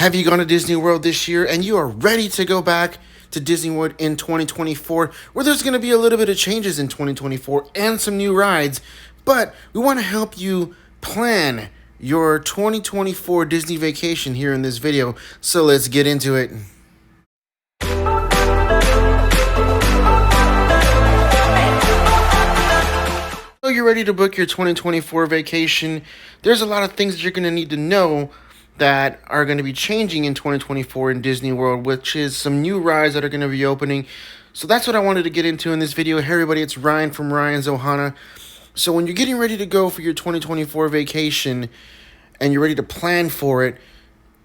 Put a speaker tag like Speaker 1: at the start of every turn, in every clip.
Speaker 1: Have you gone to Disney World this year and you are ready to go back to Disney World in 2024, where there's going to be a little bit of changes in 2024 and some new rides, but we want to help you plan your 2024 Disney vacation here in this video, so let's get into it. So you're ready to book your 2024 vacation. There's a lot of things that you're going to need to know that are going to be changing in 2024 in Disney World, which is some new rides that are going to be opening. So that's what I wanted to get into in this video. Hey everybody, it's Ryan from Ryan's Ohana. So when you're getting ready to go for your 2024 vacation and you're ready to plan for it,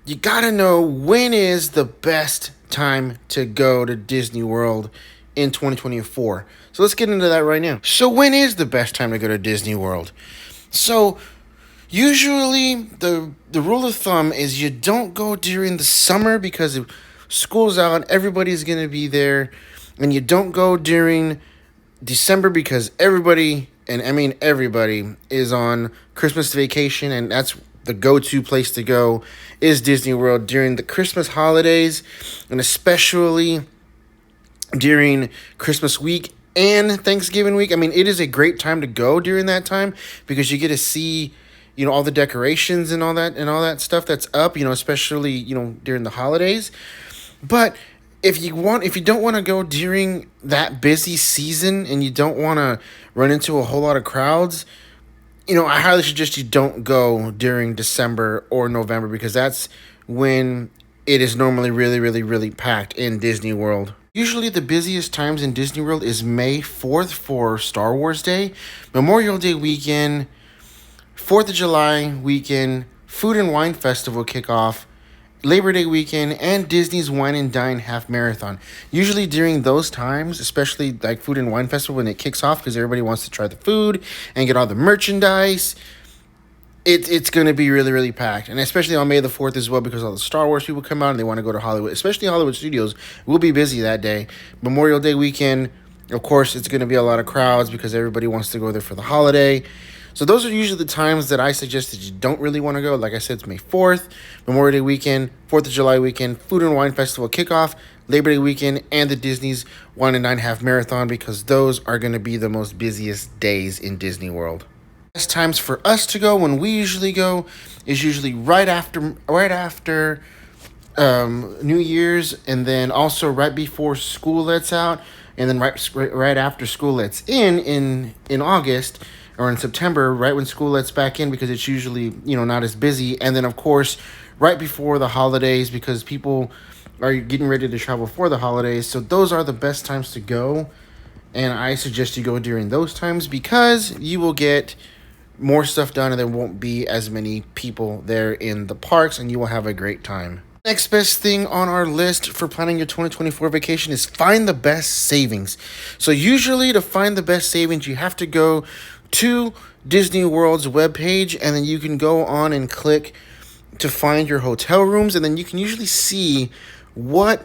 Speaker 1: you got to know when is the best time to go to Disney World in 2024. So let's get into that right now. So when is the best time to go to Disney World? So usually the rule of thumb is you don't go during the summer because if school's out, everybody's going to be there. And you don't go during December because everybody, and I mean everybody, is on Christmas vacation, and that's the go-to place to go is Disney World during the Christmas holidays, and especially during Christmas week and Thanksgiving week. I mean, it is a great time to go during that time because you get to see, you know, all the decorations and all that stuff that's up, you know, especially, you know, during the holidays. But if you don't want to go during that busy season and you don't want to run into a whole lot of crowds, you know, I highly suggest you don't go during December or November because that's when it is normally really, really, really packed in Disney World. Usually the busiest times in Disney World is May 4th for Star Wars Day, Memorial Day weekend, 4th of July weekend, Food and Wine Festival kickoff, Labor Day weekend, and Disney's Wine and Dine Half Marathon. Usually during those times, especially like Food and Wine Festival when it kicks off because everybody wants to try the food and get all the merchandise, it's going to be really, really packed. And especially on May the 4th as well because all the Star Wars people come out and they want to go to Hollywood. Especially Hollywood Studios will be busy that day. Memorial Day weekend, of course, it's going to be a lot of crowds because everybody wants to go there for the holiday. So those are usually the times that I suggest that you don't really want to go. Like I said, it's May 4th, Memorial Day weekend, 4th of July weekend, Food and Wine Festival kickoff, Labor Day weekend, and the Disney's Wine and Dine Half Marathon because those are going to be the most busiest days in Disney World. Best times for us to go when we usually go is usually right after New Year's, and then also right before school lets out, and then right after school lets in August or in September, right when school lets back in because it's usually, you know, not as busy. And then, of course, right before the holidays because people are getting ready to travel for the holidays. So those are the best times to go. And I suggest you go during those times because you will get more stuff done and there won't be as many people there in the parks and you will have a great time. Next best thing on our list for planning your 2024 vacation is find the best savings. So usually to find the best savings, you have to go to Disney World's webpage, and then you can go on and click to find your hotel rooms, and then you can usually see what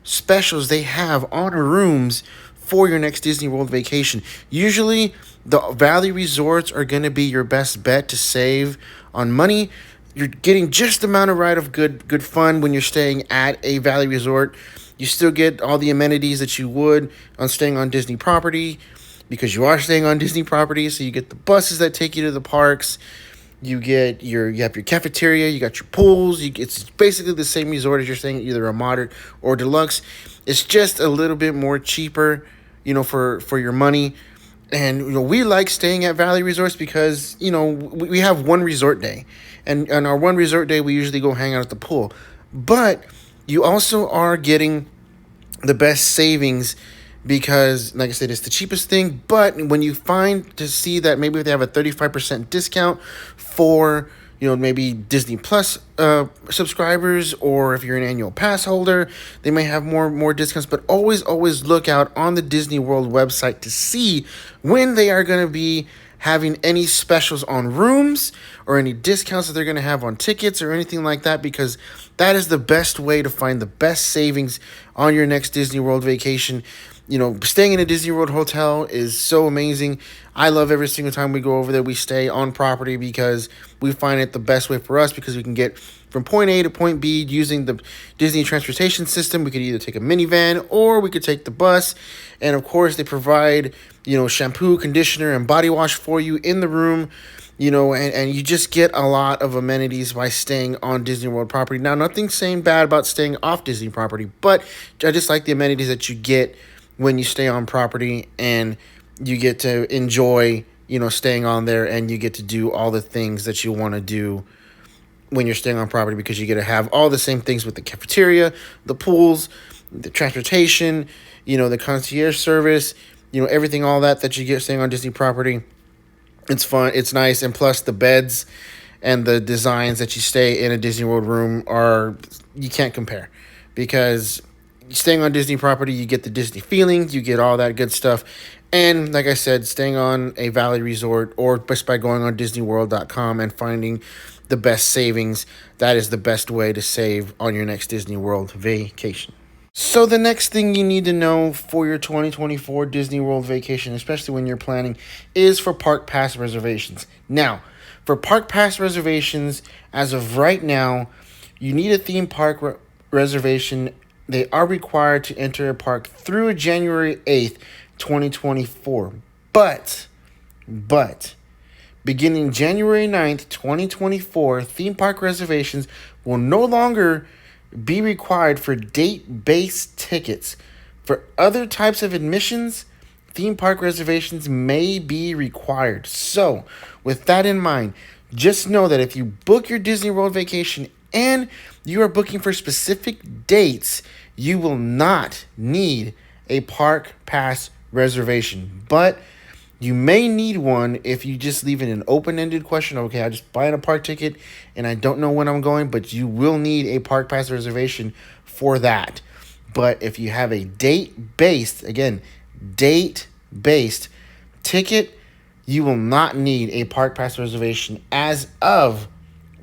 Speaker 1: specials they have on rooms for your next Disney World vacation. Usually the Valley Resorts are going to be your best bet to save on money. You're getting just the amount of right of good fun when you're staying at a Valley Resort. You still get all the amenities that you would on staying on Disney property because you are staying on Disney property. So you get the buses that take you to the parks. You have your cafeteria. You got your pools. It's basically the same resort as you're staying at either a moderate or deluxe. It's just a little bit more cheaper, you know, for your money. And, you know, we like staying at Valley Resorts because, you know, we have one resort day. And on our one resort day, we usually go hang out at the pool. But you also are getting the best savings because, like I said, it's the cheapest thing. But when you find to see that maybe they have a 35% discount for, you know, maybe Disney Plus subscribers, or if you're an annual pass holder, they may have more discounts. But always look out on the Disney World website to see when they are going to be having any specials on rooms or any discounts that they're going to have on tickets or anything like that, because that is the best way to find the best savings on your next Disney World vacation. You know, staying in a Disney World hotel is so amazing. I love every single time we go over there. We stay on property because we find it the best way for us because we can get from point A to point B using the Disney transportation system. We could either take a minivan or we could take the bus. And of course, they provide, shampoo, conditioner, and body wash for you in the room. And you just get a lot of amenities by staying on Disney World property. Now, nothing saying bad about staying off Disney property, but I just like the amenities that you get when you stay on property, and you get to enjoy, staying on there, and you get to do all the things that you want to do when you're staying on property, because you get to have all the same things with the cafeteria, the pools, the transportation, the concierge service, everything, all that you get staying on Disney property. It's fun, it's nice, and plus the beds and the designs that you stay in a Disney World room you can't compare, because staying on Disney property, you get the Disney feeling, you get all that good stuff. And like I said, staying on a Valley Resort, or just by going on DisneyWorld.com and finding the best savings, that is the best way to save on your next Disney World vacation. So the next thing you need to know for your 2024 Disney World vacation, especially when you're planning, is for park pass reservations. Now, for park pass reservations, as of right now, you need a theme park reservation. They are required to enter a park through January 8th, 2024. But, beginning January 9th, 2024, theme park reservations will no longer be required for date-based tickets. For other types of admissions, theme park reservations may be required. So, with that in mind, just know that if you book your Disney World vacation and you are booking for specific dates, you will not need a park pass reservation. But you may need one if you just leave it an open-ended question. Okay, I just buying a park ticket and I don't know when I'm going, but you will need a park pass reservation for that. But if you have a date-based ticket, you will not need a park pass reservation as of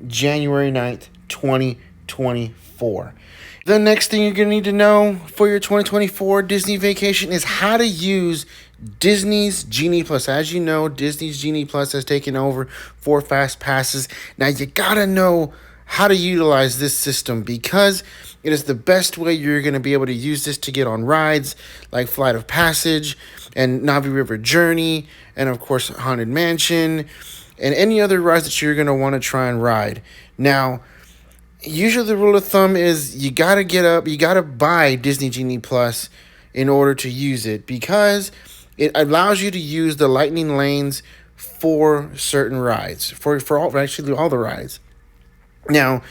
Speaker 1: January 9th, 2024. The next thing you're going to need to know for your 2024 Disney vacation is how to use Disney's Genie Plus. As you know, Disney's Genie Plus has taken over for Fast Passes. Now, you got to know how to utilize this system, because it is the best way you're going to be able to use this to get on rides like Flight of Passage and Navi River Journey, and of course Haunted Mansion, and any other rides that you're going to want to try and ride. Now, usually the rule of thumb is you got to buy Disney Genie Plus in order to use it, because it allows you to use the lightning lanes for certain rides, for all the rides. Now,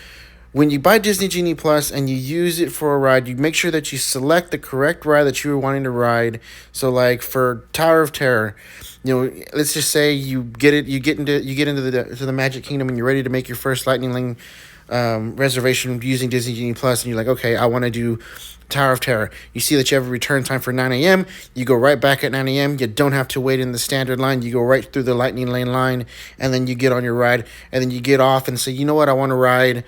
Speaker 1: when you buy Disney Genie Plus and you use it for a ride, you make sure that you select the correct ride that you are wanting to ride. So, like for Tower of Terror, let's just say you get into the Magic Kingdom and you're ready to make your first lightning lane reservation using Disney Genie Plus, and you're like, okay, I want to do Tower of Terror. You see that you have a return time for 9 a.m. You go right back at 9 a.m. You don't have to wait in the standard line. You go right through the lightning lane line, and then you get on your ride, and then you get off and say, you know what, I want to ride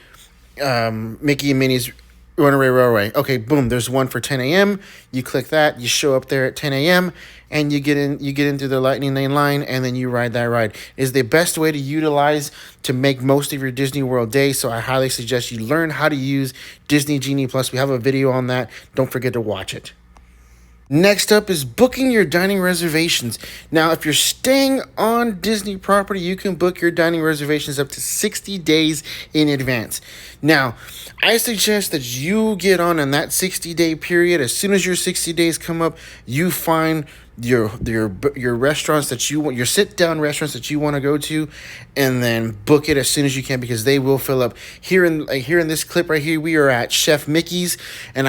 Speaker 1: Mickey and Minnie's Runaway Railway. Okay, boom, there's one for 10 a.m. You click that, you show up there at 10 a.m. and you get into the lightning lane line, and then you ride that ride. It is the best way to utilize to make most of your Disney World day. So I highly suggest you learn how to use Disney Genie Plus. We have a video on that. Don't forget to watch it. Next up is booking your dining reservations. Now, if you're staying on Disney property, you can book your dining reservations up to 60 days in advance. Now, I suggest that you get on in that 60-day period. As soon as your 60 days come up, you find your restaurants that you want, your sit-down restaurants that you want to go to, and then book it as soon as you can, because they will fill up. Here in this clip right here, we are at Chef Mickey's, and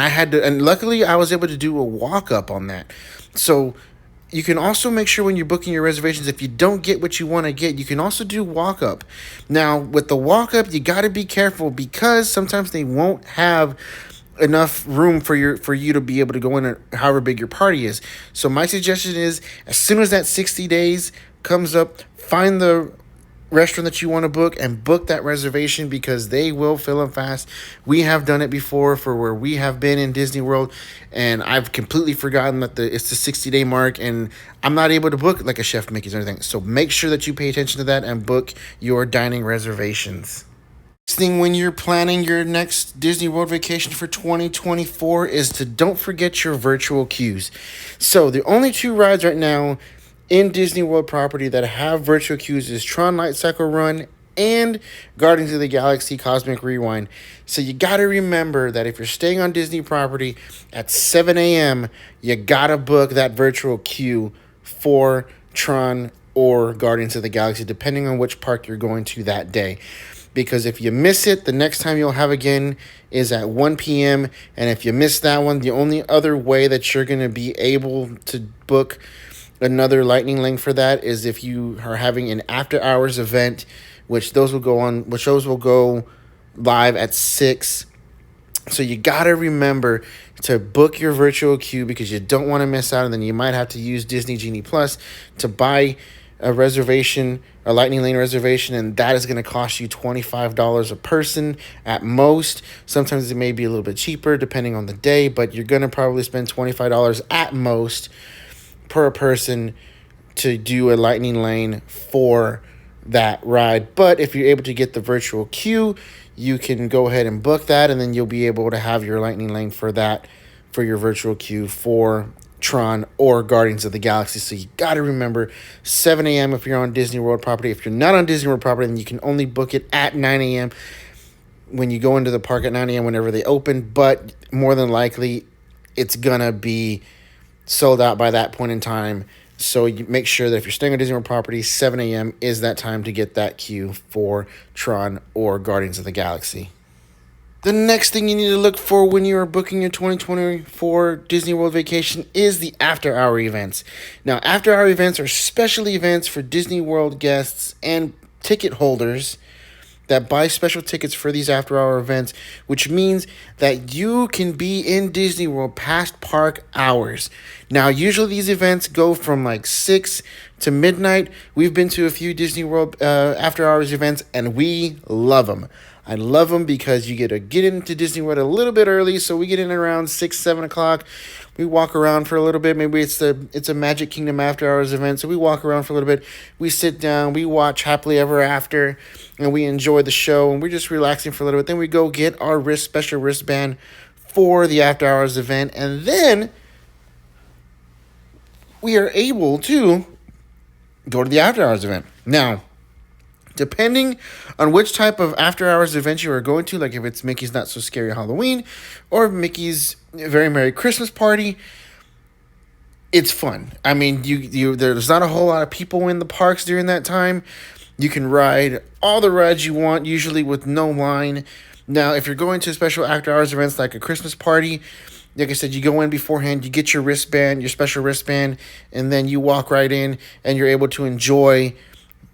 Speaker 1: luckily I was able to do a walk-up on that. So you can also make sure when you're booking your reservations, if you don't get what you want to get, you can also do walk-up. Now, with the walk-up, you got to be careful, because sometimes they won't have enough room for you to be able to go in however big your party is. So my suggestion is, as soon as that 60 days comes up, find the restaurant that you want to book and book that reservation, because they will fill up fast. We have done it before for where we have been in Disney World, and I've completely forgotten that it's the 60-day mark, and I'm not able to book like a Chef Mickey's or anything. So make sure that you pay attention to that and book your dining reservations. Thing when you're planning your next Disney World vacation for 2024 is to don't forget your virtual queues. So the only two rides right now in Disney World property that have virtual queues is Tron Light Cycle Run and Guardians of the Galaxy Cosmic Rewind. So you got to remember that if you're staying on Disney property at 7 a.m., you got to book that virtual queue for Tron or Guardians of the Galaxy, depending on which park you're going to that day. Because if you miss it, the next time you'll have again is at 1 p.m. And if you miss that one, the only other way that you're going to be able to book another lightning lane for that is if you are having an after hours event, which those will go live at 6. So you got to remember to book your virtual queue because you don't want to miss out. And then you might have to use Disney Genie Plus to buy a reservation, a lightning lane reservation, and that is going to cost you $25 a person at most. Sometimes it may be a little bit cheaper depending on the day, but you're going to probably spend $25 at most per person to do a lightning lane for that ride. But if you're able to get the virtual queue, you can go ahead and book that, and then you'll be able to have your lightning lane for that, for your virtual queue for Tron or Guardians of the Galaxy. So you got to remember 7 a.m. if you're on Disney World property. If you're not on Disney World property, then you can only book it at 9 a.m. when you go into the park at 9 a.m. whenever they open. But more than likely, it's going to be sold out by that point in time. So you make sure that if you're staying on Disney World property, 7 a.m. is that time to get that queue for Tron or Guardians of the Galaxy. The next thing you need to look for when you are booking your 2024 Disney World vacation is the after-hour events. Now, after-hour events are special events for Disney World guests and ticket holders that buy special tickets for these after-hour events, which means that you can be in Disney World past park hours. Now, usually these events go from like 6 to midnight. We've been to a few Disney World after-hours events, and we love them. I love them because you get to get into Disney World a little bit early. So we get in around 6, 7 o'clock. We walk around for a little bit. Maybe it's a Magic Kingdom After Hours event. So we walk around for a little bit. We sit down. We watch Happily Ever After. And we enjoy the show. And we're just relaxing for a little bit. Then we go get our special wristband for the After Hours event. And then we are able to go to the After Hours event. Now, depending on which type of after-hours event you are going to, like if it's Mickey's Not So Scary Halloween or Mickey's Very Merry Christmas Party, it's fun. I mean, there's not a whole lot of people in the parks during that time. You can ride all the rides you want, usually with no line. Now, if you're going to special after-hours events like a Christmas party, like I said, you go in beforehand, you get your wristband, your special wristband, and then you walk right in and you're able to enjoy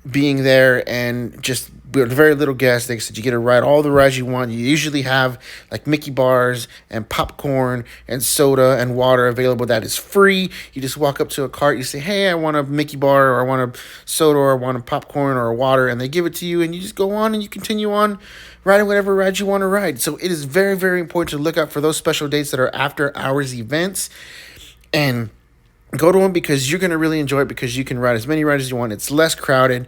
Speaker 1: being there and just with very little gas. Like I said, you get to ride all the rides you want. You usually have like Mickey bars and popcorn and soda and water available that is free. You just walk up to a cart, you say, hey, I want a Mickey bar, or I want a soda, or I want a popcorn or a water, and they give it to you, and you just go on and you continue on riding whatever ride you want to ride. So it is very, very important to look out for those special dates that are after hours events and go to them, because you're going to really enjoy it, because you can ride as many rides as you want. It's less crowded.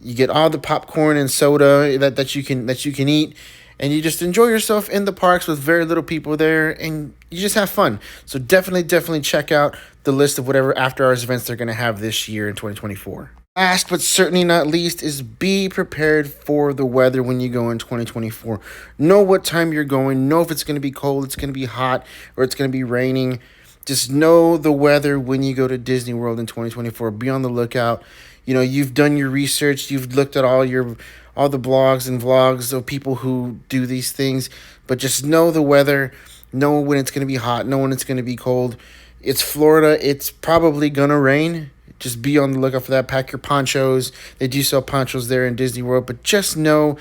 Speaker 1: You get all the popcorn and soda that you can eat, and you just enjoy yourself in the parks with very little people there, and you just have fun. So definitely check out the list of whatever after hours events they're going to have this year in 2024. Last but certainly not least is be prepared for the weather when you go in 2024. Know what time you're going. Know if it's going to be cold, it's going to be hot, or it's going to be raining. Just know the weather when you go to Disney World in 2024. Be on the lookout. You know, you've done your research. You've looked at all the blogs and vlogs of people who do these things. But just know the weather. Know when it's going to be hot. Know when it's going to be cold. It's Florida. It's probably going to rain. Just be on the lookout for that. Pack your ponchos. They do sell ponchos there in Disney World. But just know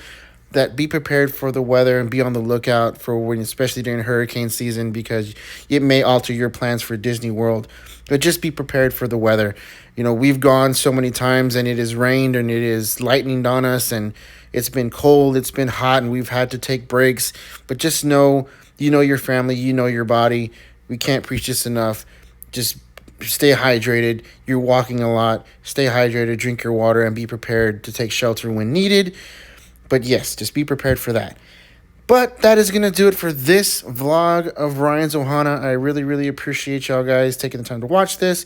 Speaker 1: that be prepared for the weather and be on the lookout for when, especially during hurricane season, because it may alter your plans for Disney World. But just be prepared for the weather. You know, we've gone so many times and it has rained and it is lightning on us and it's been cold, it's been hot, and we've had to take breaks. But just know, you know your family, you know your body. We can't preach this enough. Just stay hydrated. You're walking a lot. Stay hydrated, drink your water, and be prepared to take shelter when needed. But yes, just be prepared for that. But that is going to do it for this vlog of Ryan's Ohana. I really, really appreciate y'all guys taking the time to watch this.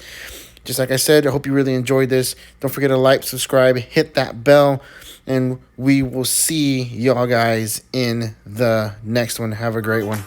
Speaker 1: Just like I said, I hope you really enjoyed this. Don't forget to like, subscribe, hit that bell, and we will see y'all guys in the next one. Have a great one.